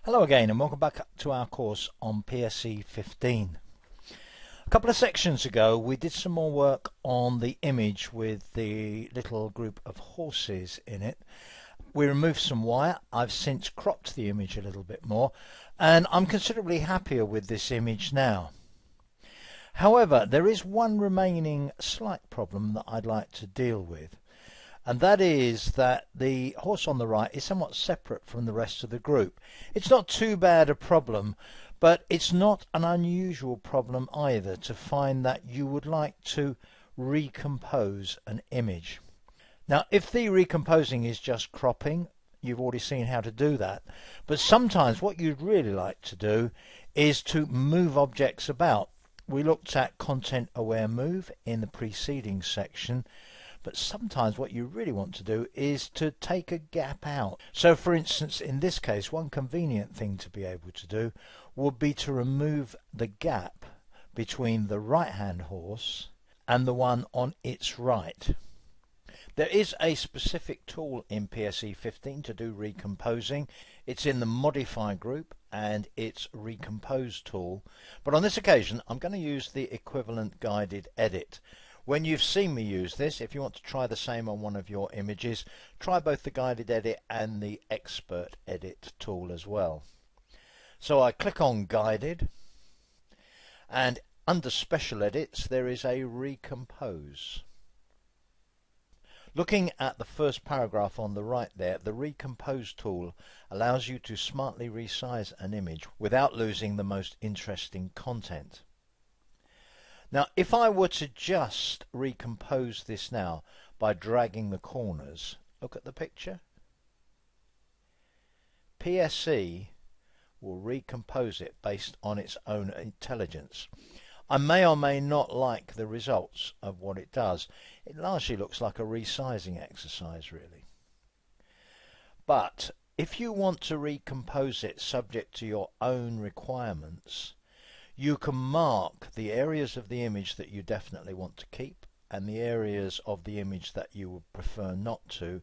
Hello again and welcome back to our course on PSE 15. A couple of sections ago we did some more work on the image with the little group of horses in it. We removed some wire. I've since cropped the image a little bit more and I'm considerably happier with this image now. However, there is one remaining slight problem that I'd like to deal with. And that is that the horse on the right is somewhat separate from the rest of the group. It's not too bad a problem, but it's not an unusual problem either to find that you would like to recompose an image. Now, if the recomposing is just cropping, you've already seen how to do that. But sometimes what you'd really like to do is to move objects about. We looked at content-aware move in the preceding section. But sometimes what you really want to do is to take a gap out. So for instance, in this case, one convenient thing to be able to do would be to remove the gap between the right hand horse and the one on its right. There is a specific tool in PSE 15 to do recomposing. It's in the modify group and it's recompose tool. But on this occasion I'm going to use the equivalent guided edit. When you've seen me use this, if you want to try the same on one of your images, try both the guided edit and the expert edit tool as well. So I click on guided and under special edits there is a recompose. Looking at the first paragraph on the right there, the recompose tool allows you to smartly resize an image without losing the most interesting content. Now, if I were to just recompose this now by dragging the corners, look at the picture. PSE will recompose it based on its own intelligence. I may or may not like the results of what it does. It largely looks like a resizing exercise, really. But if you want to recompose it subject to your own requirements, you can mark the areas of the image that you definitely want to keep and the areas of the image that you would prefer not to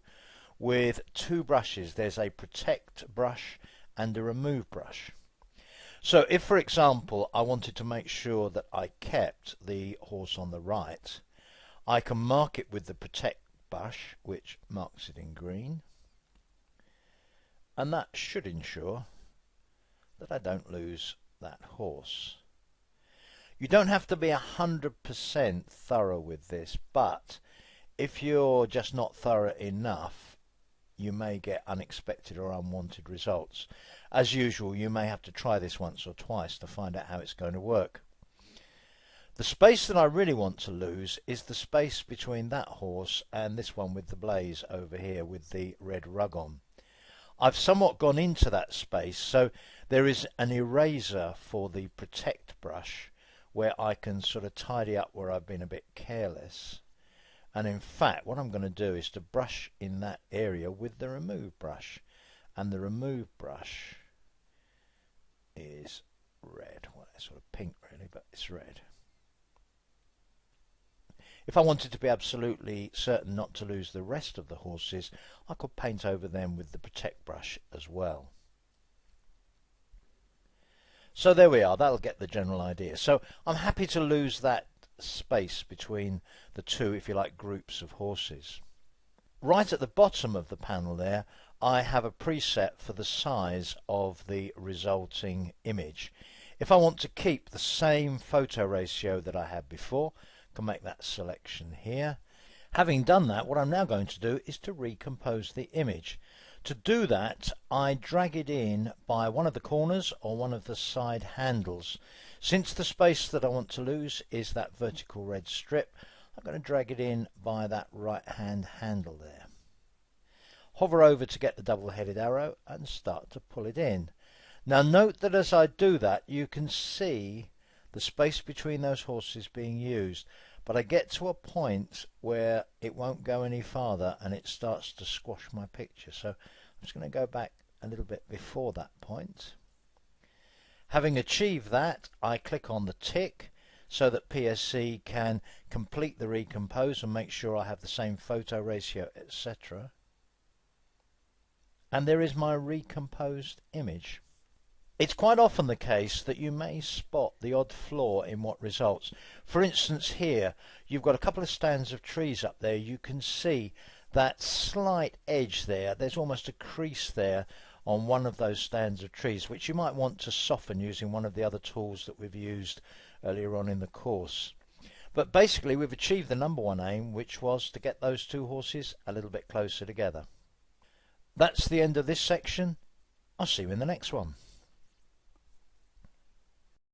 with two brushes. There's a protect brush and a remove brush. So if, for example, I wanted to make sure that I kept the horse on the right, I can mark it with the protect brush, which marks it in green, and that should ensure that I don't lose that horse. You don't have to be 100% thorough with this, but if you're just not thorough enough, you may get unexpected or unwanted results. As usual, you may have to try this once or twice to find out how it's going to work. The space that I really want to lose is the space between that horse and this one with the blaze over here with the red rug on. I've somewhat gone into that space, so there is an eraser for the protect brush where I can sort of tidy up where I've been a bit careless. And in fact, what I'm going to do is to brush in that area with the remove brush. And the remove brush is red. Well, it's sort of pink really, but it's red. If I wanted to be absolutely certain not to lose the rest of the horses, I could paint over them with the protect brush as well. So there we are, that'll get the general idea. So I'm happy to lose that space between the two, if you like, groups of horses. Right at the bottom of the panel there, I have a preset for the size of the resulting image. If I want to keep the same photo ratio that I had before, I can make that selection here. Having done that, what I'm now going to do is to recompose the image. To do that, I drag it in by one of the corners or one of the side handles. Since the space that I want to lose is that vertical red strip, I'm going to drag it in by that right hand handle there. Hover over to get the double-headed arrow and start to pull it in. Now note that as I do that, you can see the space between those horses being used, but I get to a point where it won't go any farther and it starts to squash my picture. So I'm just going to go back a little bit before that point. Having achieved that, I click on the tick so that PSE can complete the recompose and make sure I have the same photo ratio, etc. And there is my recomposed image. It's quite often the case that you may spot the odd flaw in what results. For instance, here you've got a couple of stands of trees up there. You can see that slight edge there. There's almost a crease there on one of those stands of trees, which you might want to soften using one of the other tools that we've used earlier on in the course. But basically we've achieved the number one aim, which was to get those two horses a little bit closer together. That's the end of this section. I'll see you in the next one.